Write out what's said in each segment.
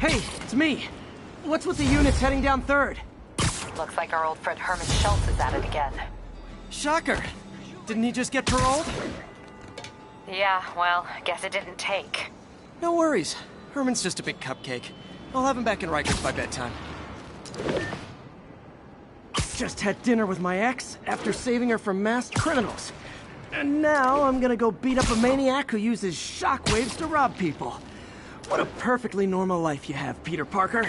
Hey, it's me. What's with the units heading down 3rd? Looks like our old friend Herman Schultz is at it again. Shocker. Didn't he just get paroled? Yeah, well, guess it didn't take. No worries. Herman's just a big cupcake. I'll have him back in Rikers by bedtime. Just had dinner with my ex after saving her from masked criminals. And now I'm gonna go beat up a maniac who uses shockwaves to rob people. What a perfectly normal life you have, Peter Parker.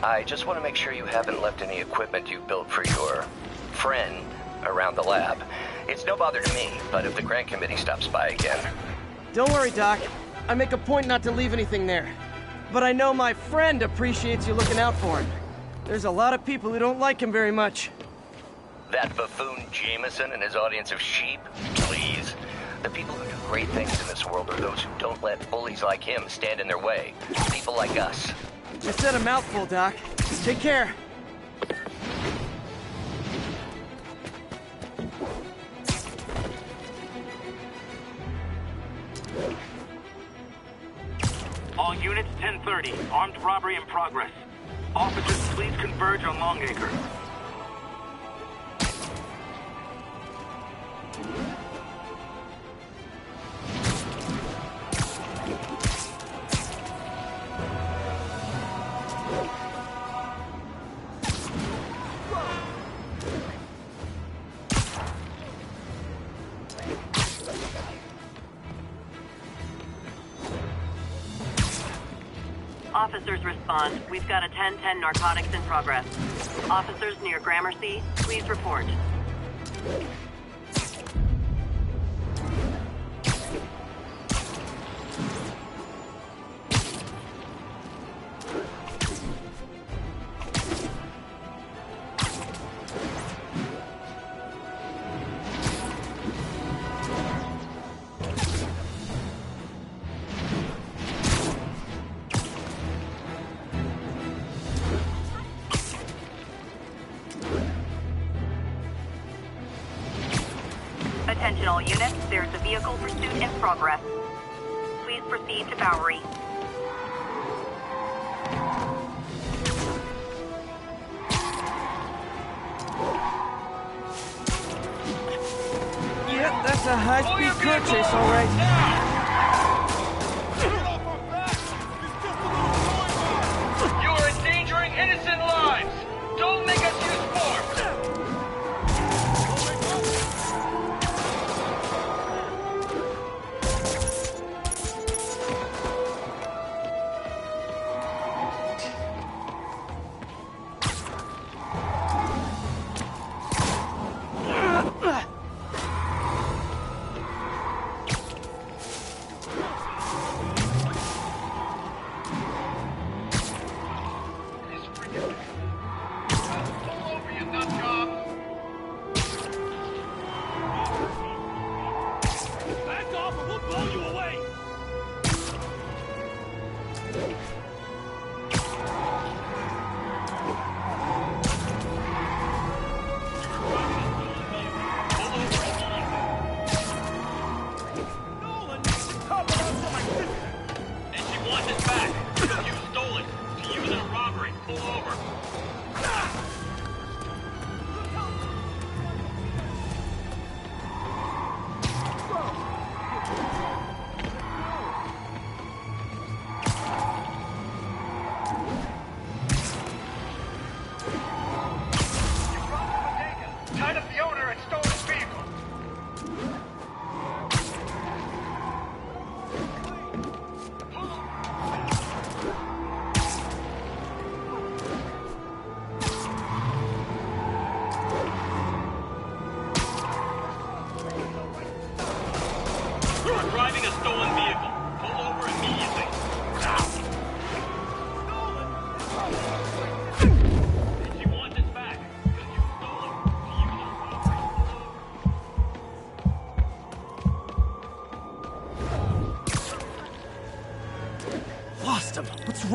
I just want to make sure you haven't left any equipment you built for your friend around the lab. It's no bother to me, but if the grant committee stops by again... Don't worry, Doc. I make a point not to leave anything there. But I know my friend appreciates you looking out for him. There's a lot of people who don't like him very much. That buffoon Jameson and his audience of sheep? Please. The people who do great things in this world are those who don't let bullies like him stand in their way. People like us. You said a mouthful, Doc. Take care. All units, 10:30. Armed robbery in progress. Officers, please converge on Longacre. Officers respond. We've got a 10-10 narcotics in progress. Officers near Gramercy, please report. Attention all units, there's a vehicle pursuit in progress. Please proceed to Bowery. Yeah, that's a high-speed car chase, all right. You are endangering innocent lives! Don't make us use force!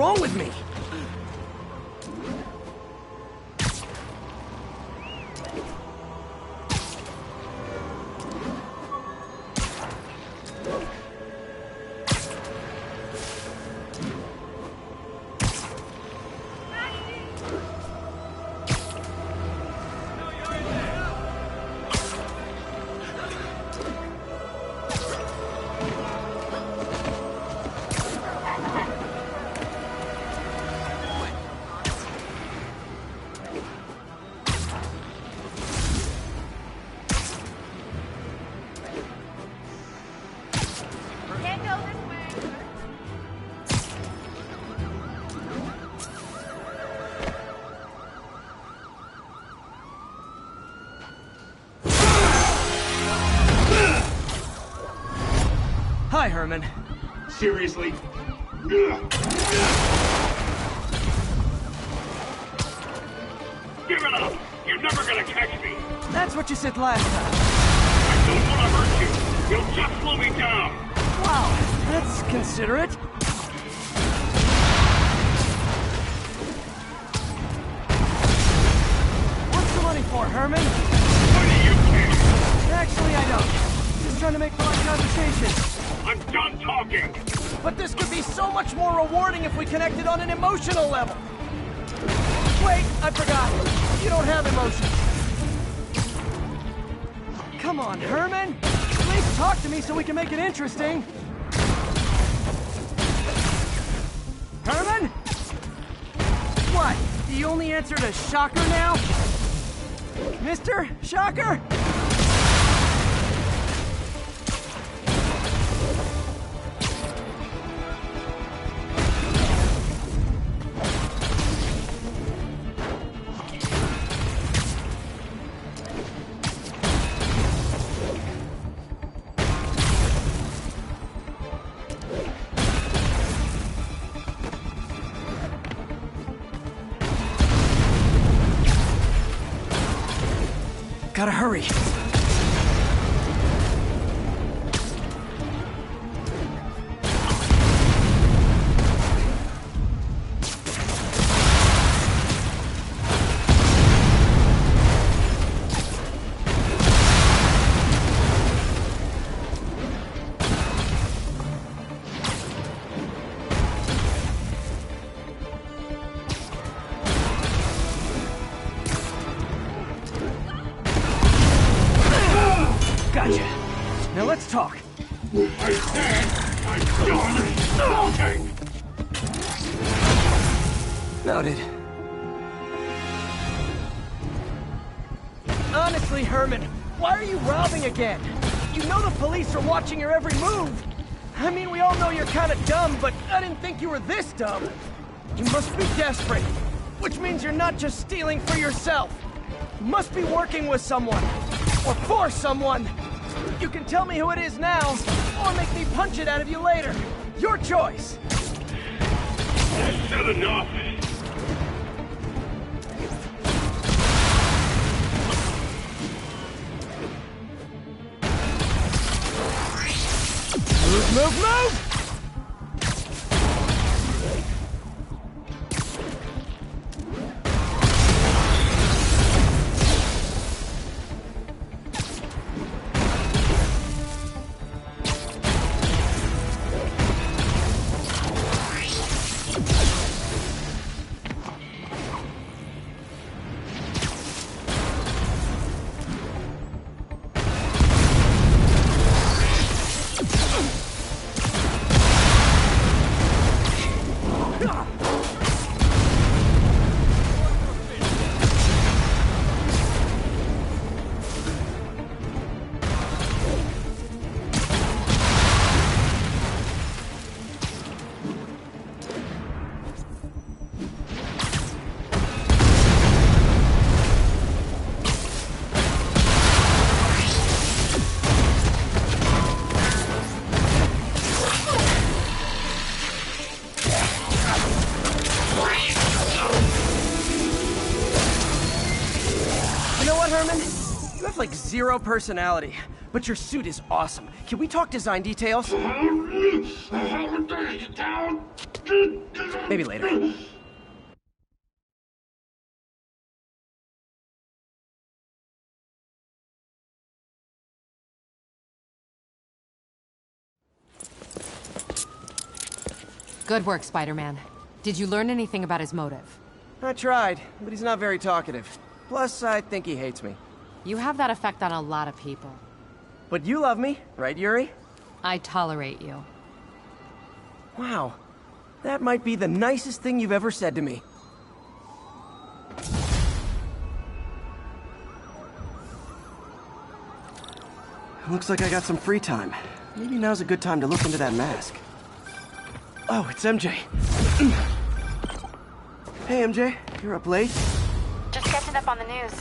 wrong with me? Hi, Herman. Seriously? Give it up! You're never gonna catch me! That's what you said last time. I don't want to hurt you! You'll just slow me down! Wow, that's considerate. What's the money for, Herman? Why do you care? Actually, I don't. Just trying to make polite conversation. I'm done talking! But this could be so much more rewarding if we connected on an emotional level. Wait, I forgot. You don't have emotions. Come on, Herman. At least talk to me so we can make it interesting. Herman? What? You only answer to Shocker now? Mr. Shocker? Gotta hurry. Gotcha. Now let's talk. I said I'm done talking! Noted. Honestly, Herman, why are you robbing again? You know the police are watching your every move. I mean, we all know you're kind of dumb, but I didn't think you were this dumb. You must be desperate, which means you're not just stealing for yourself. You must be working with someone, or for someone. You can tell me who it is now, or make me punch it out of you later. Your choice. I've said enough! Move! You know what, Herman? You have like zero personality. but your suit is awesome. Can we talk design details? Maybe later. Good work, Spider-Man. Did you learn anything about his motive? I tried, but he's not very talkative. Plus, I think he hates me. You have that effect on a lot of people. But you love me, right, Yuri? I tolerate you. Wow. That might be the nicest thing you've ever said to me. Looks like I got some free time. Maybe now's a good time to look into that mask. Oh, it's MJ. Hey, MJ. You're up late? Just catching up on the news.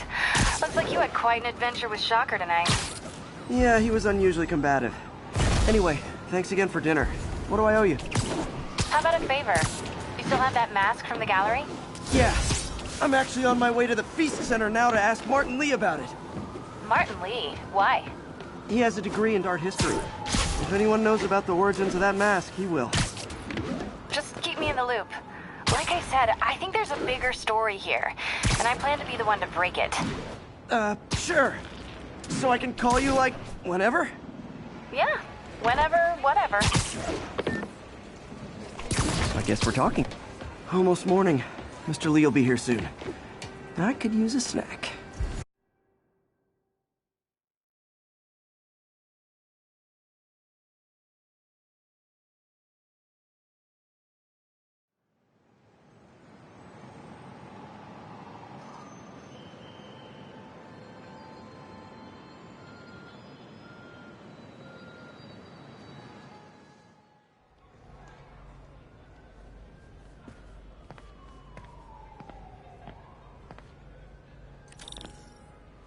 Looks like you had quite an adventure with Shocker tonight. Yeah, he was unusually combative. Anyway, thanks again for dinner. What do I owe you? How about a favor? You still have that mask from the gallery? Yeah. I'm actually on my way to the Feast Center now to ask Martin Lee about it. Martin Lee? Why? He has a degree in art history. If anyone knows about the origins of that mask, he will. Just keep me in the loop. Like I said, I think there's a bigger story here, and I plan to be the one to break it. Sure. So I can call you, like, whenever? Yeah, whenever, whatever. I guess we're talking. Almost morning. Mr. Lee will be here soon. I could use a snack.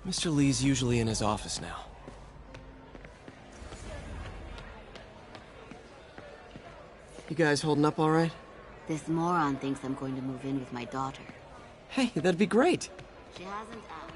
Mr. Lee's usually in his office now. You guys holding up all right? This moron thinks I'm going to move in with my daughter. Hey, that'd be great. She hasn't asked.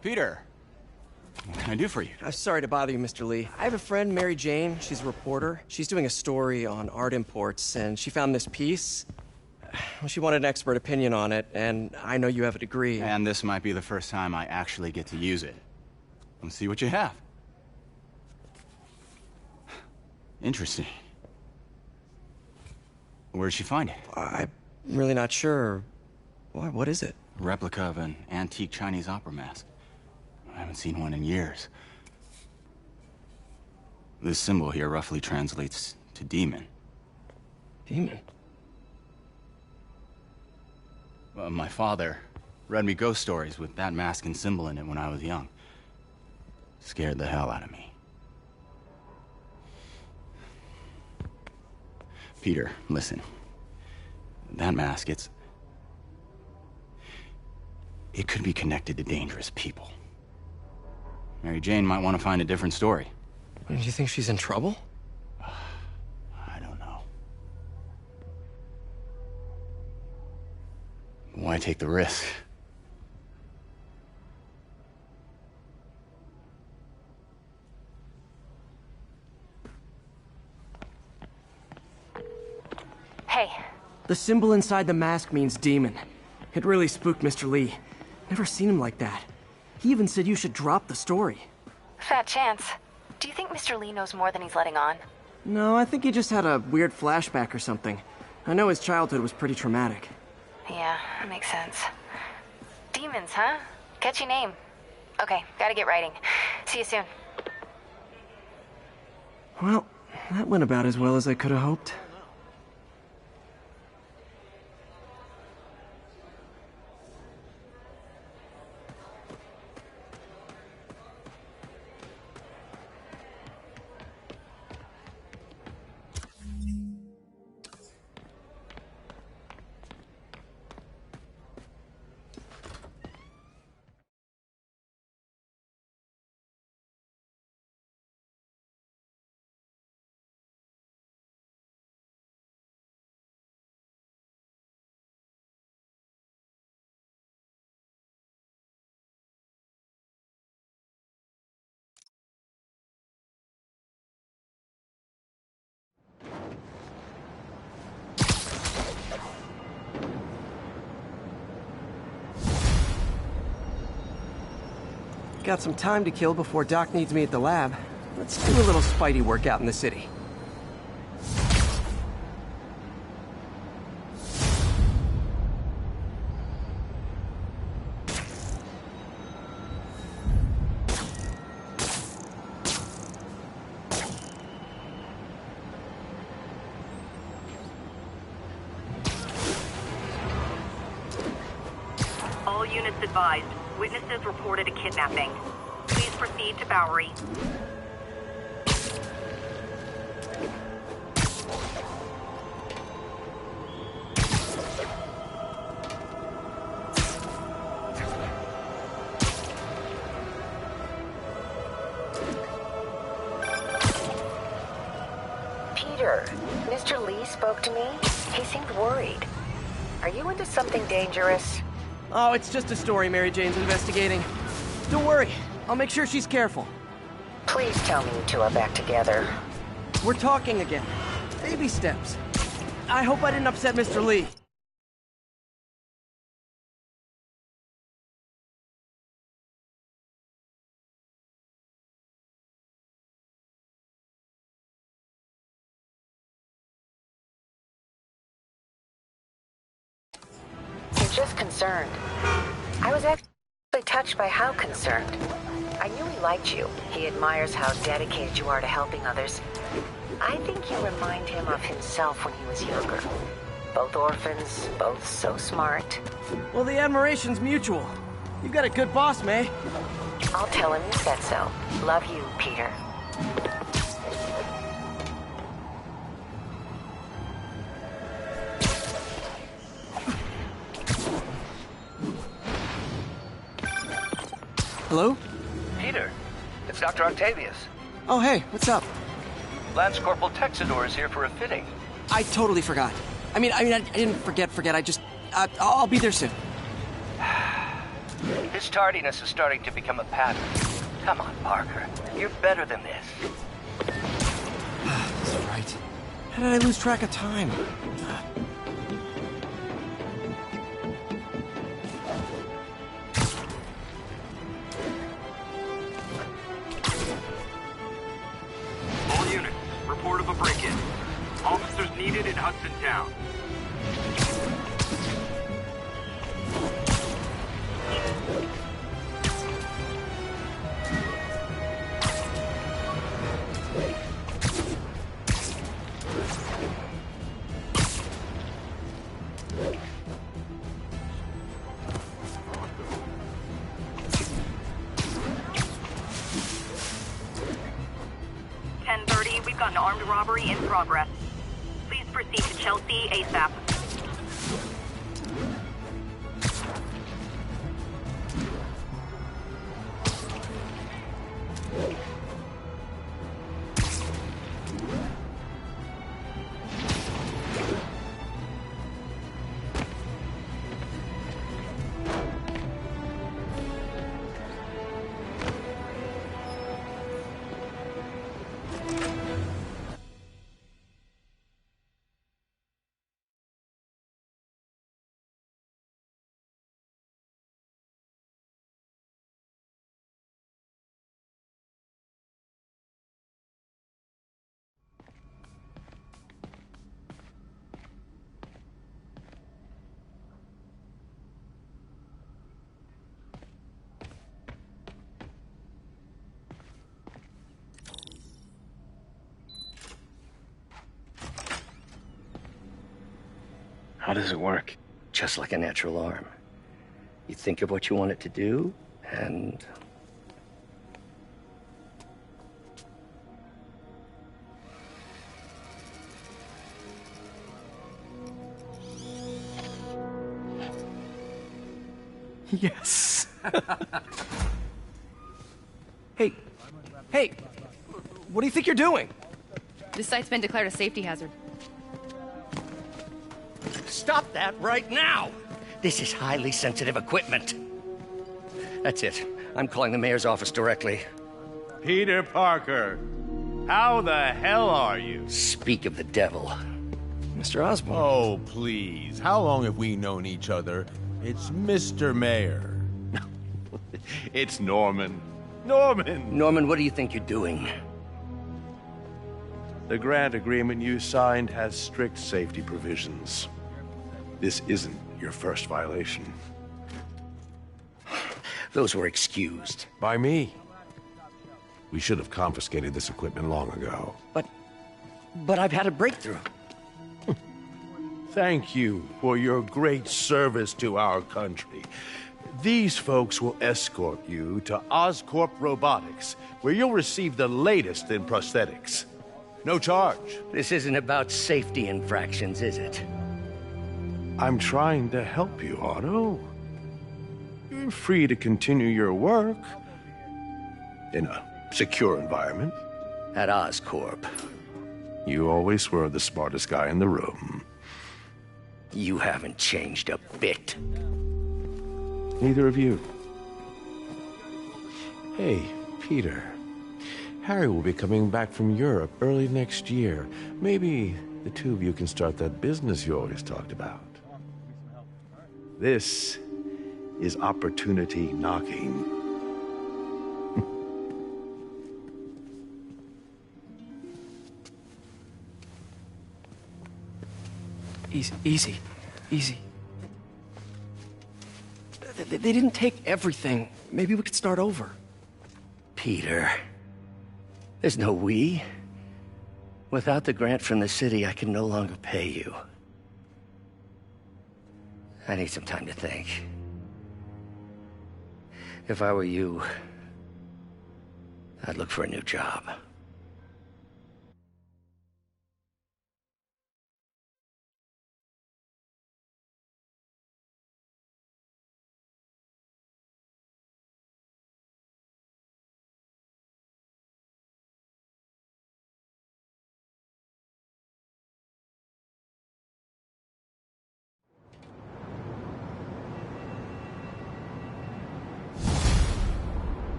Peter, what can I do for you? Sorry to bother you, Mr. Lee. I have a friend, Mary Jane. She's a reporter. She's doing a story on art imports, and she found this piece. Well, she wanted an expert opinion on it, and I know you have a degree. And this might be the first time I actually get to use it. Let's see what you have. Interesting. Where'd she find it? I'm really not sure. Why, what is it? A replica of an antique Chinese opera mask. I haven't seen one in years. This symbol here roughly translates to demon. Demon? My father read me ghost stories with that mask and symbol in it when I was young. Scared the hell out of me. Peter, listen. That mask, it could be connected to dangerous people. Mary Jane might want to find a different story. Do you think she's in trouble? I don't know. Why take the risk? Hey. The symbol inside the mask means demon. It really spooked Mr. Lee. Never seen him like that. He even said you should drop the story. Fat chance. Do you think Mr. Lee knows more than he's letting on? No, I think he just had a weird flashback or something. I know his childhood was pretty traumatic. Yeah, that makes sense. Demons, huh? Catchy name. Okay, gotta get writing. See you soon. Well, that went about as well as I could have hoped. Got some time to kill before Doc needs me at the lab. Let's do a little Spidey work out in the city. All units advised. Witnesses reported a kidnapping. Please proceed to Bowery. Peter, Mr. Lee spoke to me. He seemed worried. Are you into something dangerous? Oh, it's just a story Mary Jane's investigating. Don't worry, I'll make sure she's careful. Please tell me you two are back together. We're talking again. Baby steps. I hope I didn't upset Mr. Lee. I'm just concerned. I was actually touched by how concerned. I knew he liked you. He admires how dedicated you are to helping others. I think you remind him of himself when he was younger. Both orphans, both so smart. Well, the admiration's mutual. You've got a good boss, May. I'll tell him you said so. Love you, Peter. Hello? Peter, it's Dr. Octavius. Oh, hey, what's up? Lance Corporal Texador is here for a fitting. I totally forgot. I didn't forget. I just... I'll be there soon. His tardiness is starting to become a pattern. Come on, Parker. You're better than this. That's right. How did I lose track of time? All units, report of a break-in. Officers needed in Hudson Town. We've got an armed robbery in progress. Please proceed to Chelsea ASAP. How does it work? Just like a natural arm. You think of what you want it to do, and... Yes. Hey, what do you think you're doing? This site's been declared a safety hazard. Stop that right now! This is highly sensitive equipment. That's it. I'm calling the mayor's office directly. Peter Parker, how the hell are you? Speak of the devil. Mr. Osborn. Oh, please. How long have we known each other? It's Mr. Mayor. It's Norman. Norman! Norman, what do you think you're doing? The grant agreement you signed has strict safety provisions. This isn't your first violation. Those were excused. By me. We should have confiscated this equipment long ago. But I've had a breakthrough. Thank you for your great service to our country. These folks will escort you to Oscorp Robotics, where you'll receive the latest in prosthetics. No charge. This isn't about safety infractions, is it? I'm trying to help you, Otto. You're free to continue your work in a secure environment. At Oscorp. You always were the smartest guy in the room. You haven't changed a bit. Neither of you. Hey, Peter. Harry will be coming back from Europe early next year. Maybe the two of you can start that business you always talked about. This is opportunity knocking. Easy. They didn't take everything. Maybe we could start over. Peter, there's no we. Without the grant from the city, I can no longer pay you. I need some time to think. If I were you, I'd look for a new job.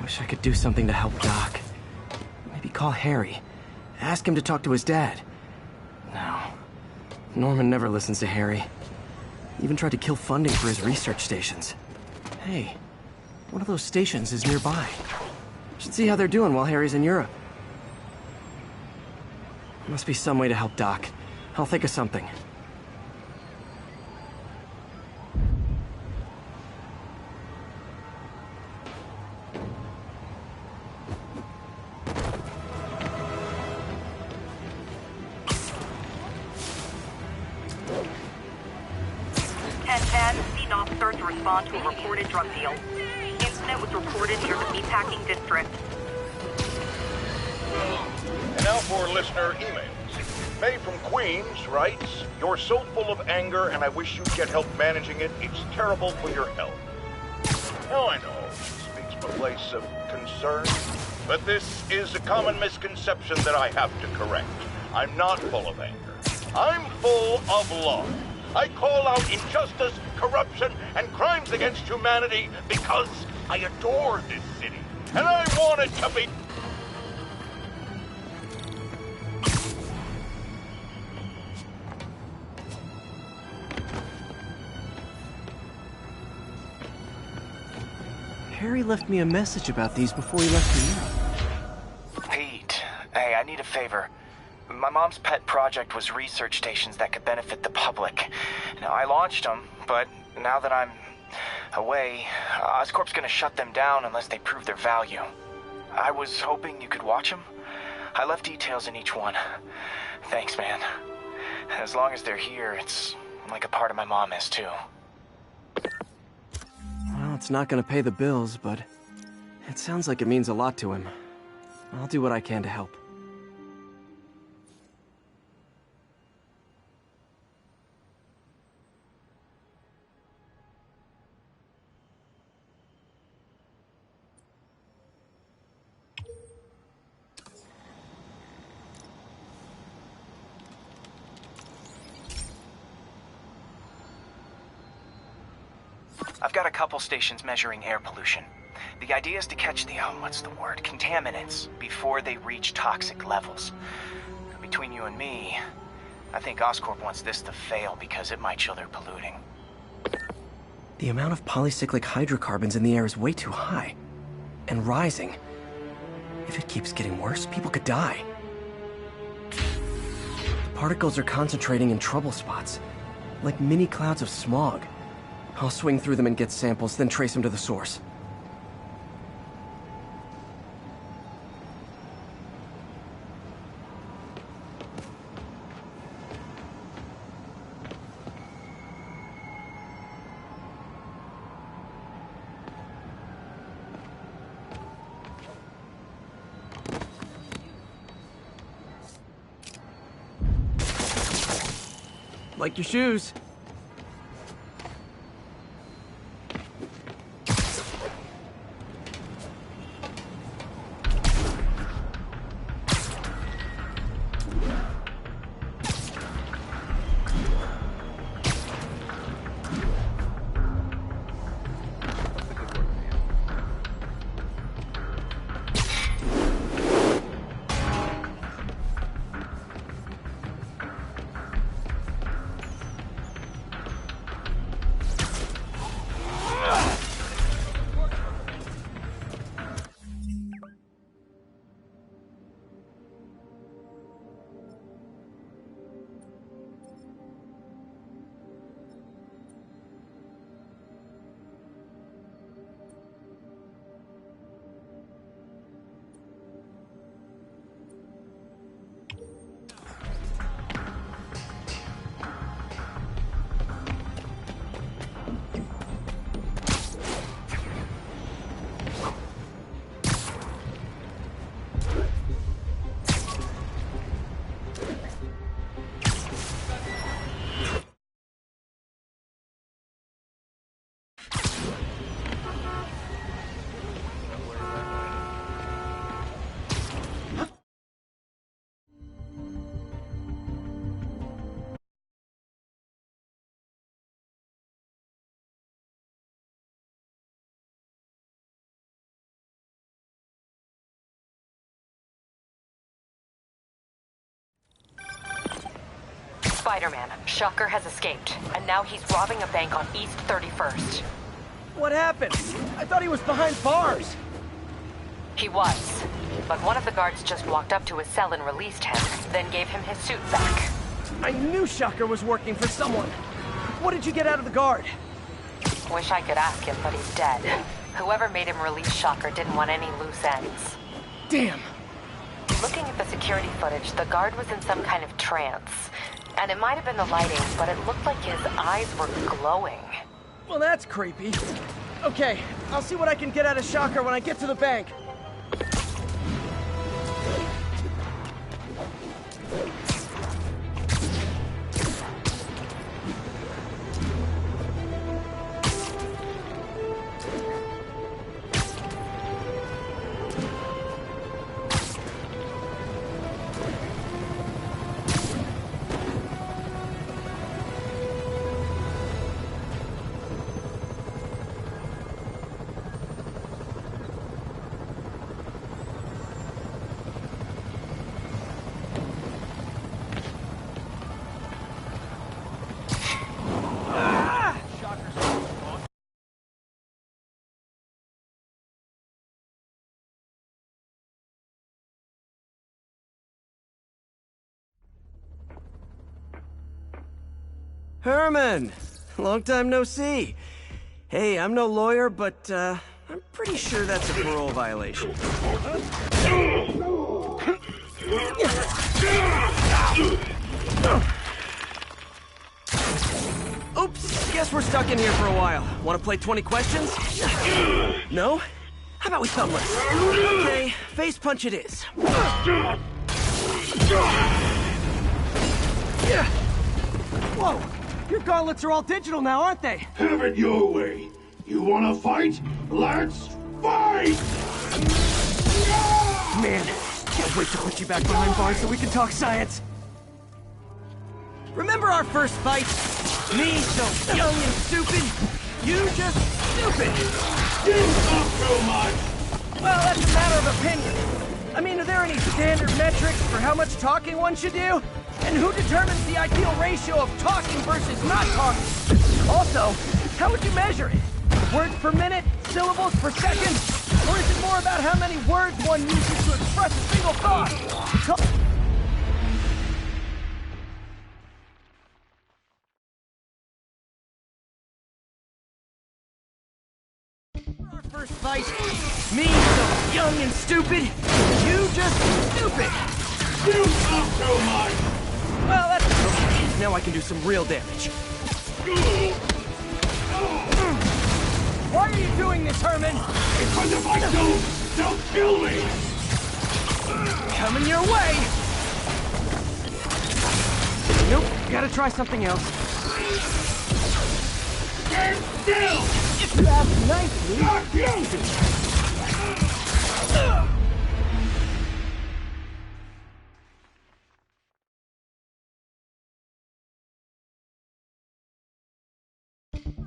Wish I could do something to help Doc. Maybe call Harry. Ask him to talk to his dad. No. Norman never listens to Harry. Even tried to kill funding for his research stations. Hey, one of those stations is nearby. Should see how they're doing while Harry's in Europe. Must be some way to help Doc. I'll think of something. Respond to a reported drug deal. Incident was reported near the meatpacking district. And now for listener emails. May from Queens writes, "You're so full of anger and I wish you'd get help managing it. It's terrible for your health." Now I know she speaks from a place of concern, but this is a common misconception that I have to correct. I'm not full of anger. I'm full of love. I call out injustice, corruption, and crimes against humanity because I adore this city, and I want it to be... Harry left me a message about these before he left for Europe. Pete, hey, I need a favor. My mom's pet project was research stations that could benefit the public. Now, I launched them, but now that I'm away, Oscorp's gonna shut them down unless they prove their value. I was hoping you could watch them. I left details in each one. Thanks, man. As long as they're here, it's like a part of my mom is, too. Well, it's not gonna pay the bills, but it sounds like it means a lot to him. I'll do what I can to help. I've got a couple stations measuring air pollution. The idea is to catch the, contaminants before they reach toxic levels. Between you and me, I think Oscorp wants this to fail because it might show they're polluting. The amount of polycyclic hydrocarbons in the air is way too high. And rising. If it keeps getting worse, people could die. The particles are concentrating in trouble spots, like mini clouds of smog. I'll swing through them and get samples, then trace them to the source. Like your shoes. Spiderman, Shocker has escaped, and now he's robbing a bank on East 31st. What happened? I thought he was behind bars. He was, but one of the guards just walked up to his cell and released him, then gave him his suit back. I knew Shocker was working for someone. What did you get out of the guard? Wish I could ask him, but he's dead. Whoever made him release Shocker didn't want any loose ends. Damn. Looking at the security footage, the guard was in some kind of trance. And it might have been the lighting, but it looked like his eyes were glowing. Well, that's creepy. Okay, I'll see what I can get out of Shocker when I get to the bank. Herman! Long time no see. Hey, I'm no lawyer, but, I'm pretty sure that's a parole violation. Oops, guess we're stuck in here for a while. Want to play 20 questions? No? How about we thumbless? Okay, face punch it is. Whoa! Your gauntlets are all digital now, aren't they? Have it your way. You wanna fight? Let's fight! Man, can't wait to put you back behind bars so we can talk science. Remember our first fight? Me, so young and stupid. You just stupid. Didn't talk too much. Well, that's a matter of opinion. I mean, are there any standard metrics for how much talking one should do? And who determines the ideal ratio of talking versus not talking? Also, How would you measure it? Words per minute? Syllables per second? Or is it more about how many words one uses to express a single thought? Our first fight, me so young and stupid, you just stupid. You talk too much. Well, that's okay. Now I can do some real damage. Why are you doing this, Herman? Because if I don't, they'll kill me. Coming your way. Nope, gotta try something else. Stand still. If you ask nicely, Not you. easy.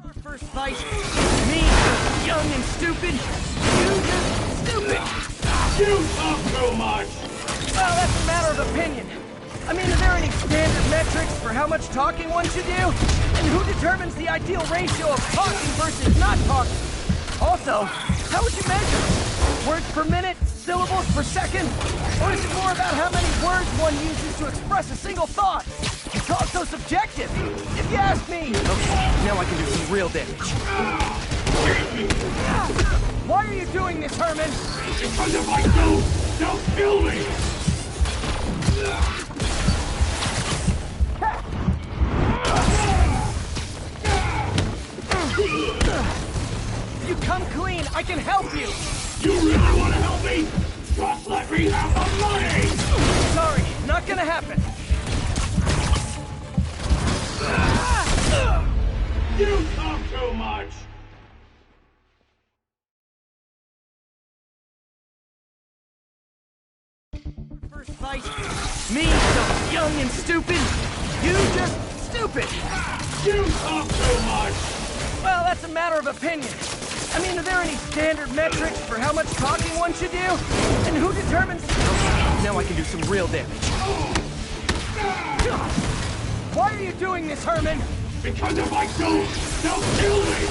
Our first fight, me so young and stupid, you just stupid. You talk too much. Well, that's a matter of opinion. I mean, are there any standard metrics for how much talking one should do? And who determines the ideal ratio of talking versus not talking? Also, how would you measure it? Words per minute? Syllables per second? Or is it more about how many words one uses to express a single thought? It's all so subjective, if you ask me. Okay, now I can do some real damage. Why are you doing this, Herman? Because if I don't, they'll kill me. If you come clean, I can help you. You really want to help me? Just let me have the money. Sorry, not gonna happen. You talk too much. First fight, me so young and stupid, you just stupid. You talk too much. Well, that's a matter of opinion. I mean, are there any standard metrics for how much talking one should do? And who determines... Okay, now I can do some real damage. Why are you doing this, Herman? Because if I don't, they'll kill me.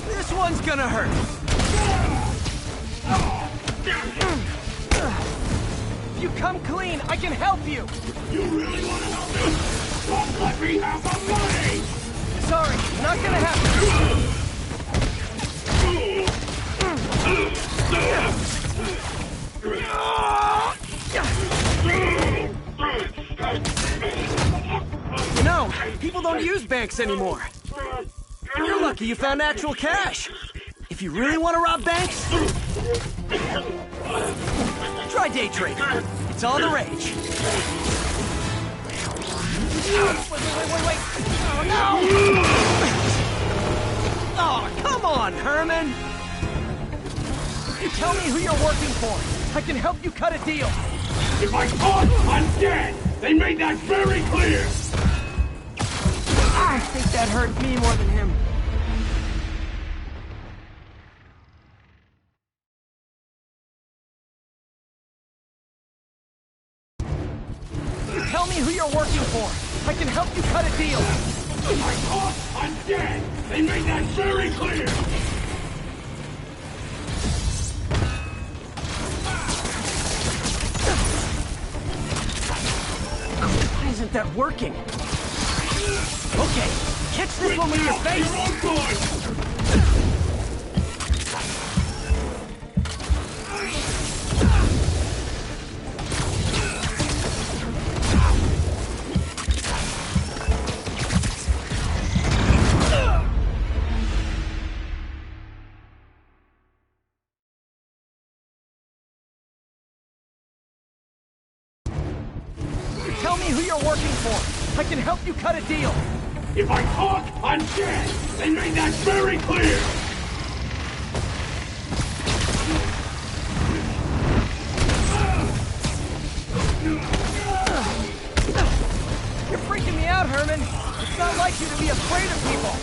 This one's gonna hurt. If you come clean, I can help you. You really want to help me? Just let me have the money. Sorry, not gonna happen. No, people don't use banks anymore. You're lucky you found actual cash. If you really want to rob banks, try day trading. It's all the rage. Wait. Oh, no! Oh, come on, Herman! You tell me who you're working for. I can help you cut a deal. If I talk, I'm dead. They made that very clear. I think that hurt me more than him. You tell me who you're working for. I can help you cut a deal. If I talk, I'm dead. They made that very clear. Why isn't that working? Okay, catch this one with your face. Tell me who you're working for. I can help you cut a deal. If I talk, I'm dead. They made that very clear. You're freaking me out, Herman. It's not like you to be afraid of people.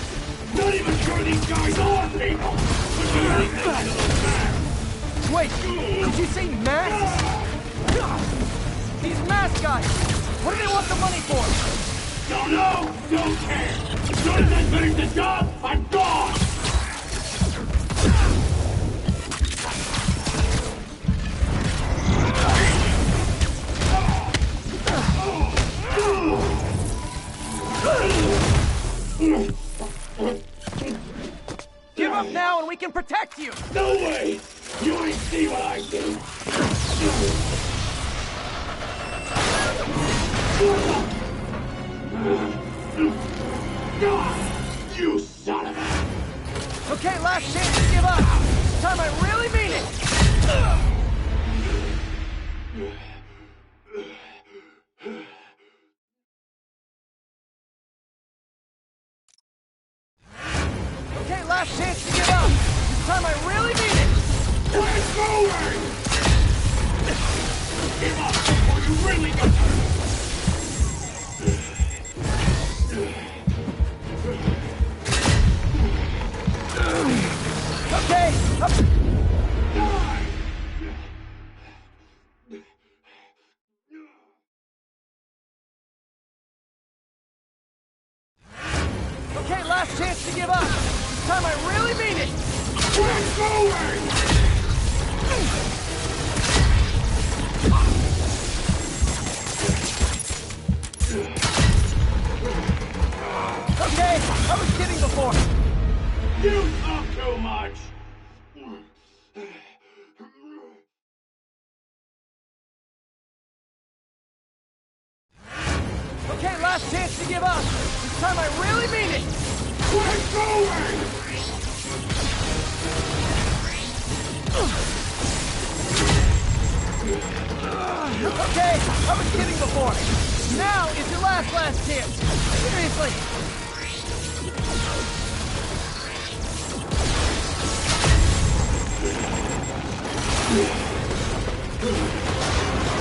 Not even sure these guys are people. But do anything to those masks. Wait, did you say masks? These mask guys! What do they want the money for? Don't know! Don't care! As soon as I finish the job, I'm gone! Give up now and we can protect you! No way! You ain't see what I do! You son of a... Okay, last chance to give up! This time I really mean it! Okay, last chance to give up! This time I really mean it! We're going! Give up before you really get hurt! Okay, up. Okay, last chance to give up. This time I really mean it. We're going! Okay, I was kidding before. You talk too much! Okay, last chance to give up. This time I really mean it. We're going! Okay, I was kidding before. Now is your last chance. Seriously.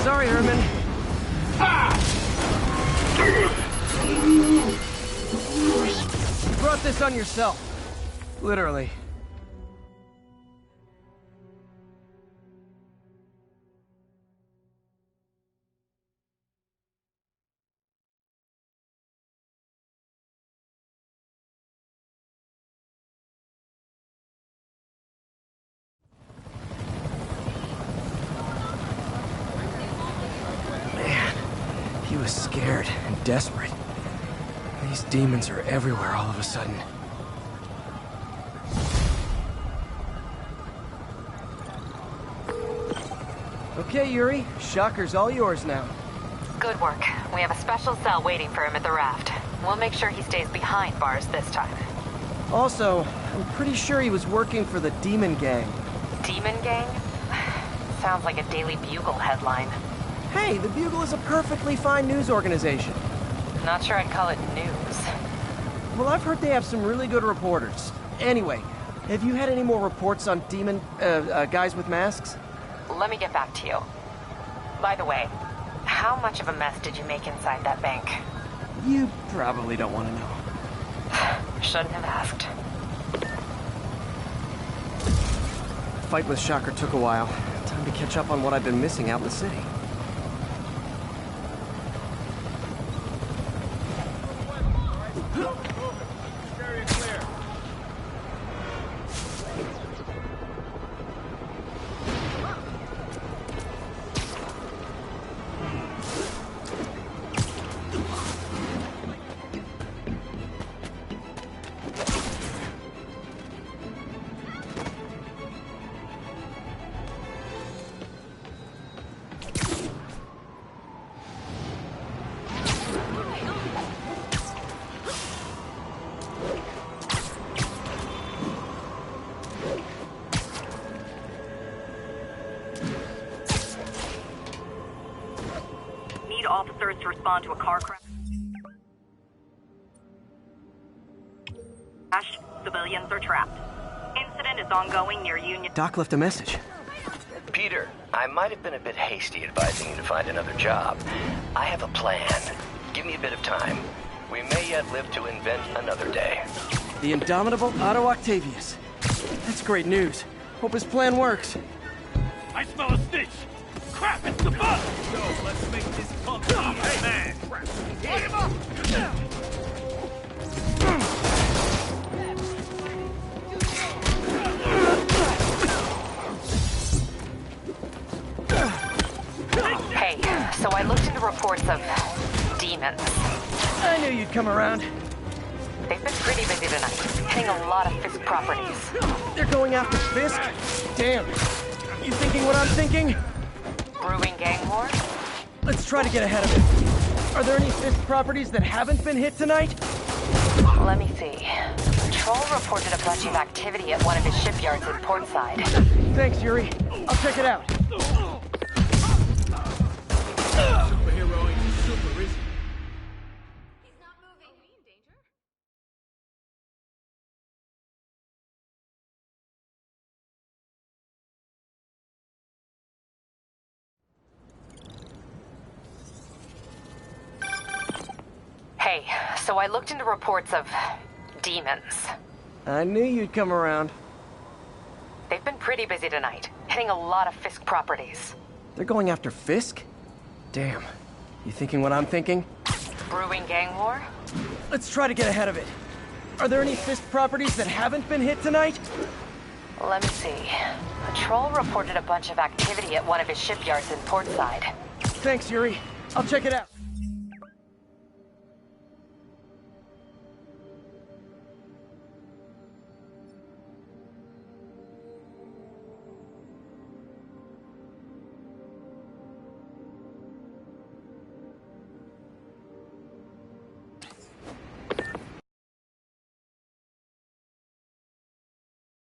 Sorry, Herman. You brought this on yourself. Literally. He was scared and desperate. These demons are everywhere all of a sudden. Okay, Yuri. Shocker's all yours now. Good work. We have a special cell waiting for him at the raft. We'll make sure he stays behind bars this time. Also, I'm pretty sure he was working for the Demon Gang. Demon Gang? Sounds like a Daily Bugle headline. Hey, the Bugle is a perfectly fine news organization. Not sure I'd call it news. Well, I've heard they have some really good reporters. Anyway, have you had any more reports on demon, guys with masks? Let me get back to you. By the way, how much of a mess did you make inside that bank? You probably don't want to know. Shouldn't have asked. The fight with Shocker took a while. Time to catch up on what I've been missing out in the city. Officers to respond to a car crash. Civilians are trapped. Incident is ongoing near Union. Doc left a message. Peter, I might have been a bit hasty advising you to find another job. I have a plan. Give me a bit of time. We may yet live to invent another day. The indomitable Otto Octavius. That's great news. Hope his plan works. I smell a snitch! crap! It's the bug! So, let's make this punk hey, man! Light him up! Hey, so I looked into reports of demons. I knew you'd come around. They've been pretty busy tonight, hitting a lot of Fisk properties. They're going after Fisk? Damn. You thinking what I'm thinking? Brewing gang war? Let's try to get ahead of it. Are there any Fisk properties that haven't been hit tonight? Let me see. Patrol reported a bunch of activity at one of his shipyards in Portside. Thanks, Yuri. I'll check it out. Superhero ain't super, is he? He's not moving. Are we in danger? Hey, so I looked into reports of demons. I knew you'd come around. They've been pretty busy tonight, hitting a lot of Fisk properties. They're going after Fisk? Damn. You thinking what I'm thinking? Brewing gang war? Let's try to get ahead of it. Are there any Fisk properties that haven't been hit tonight? Let me see. Patrol reported a bunch of activity at one of his shipyards in Portside. Thanks, Yuri. I'll check it out.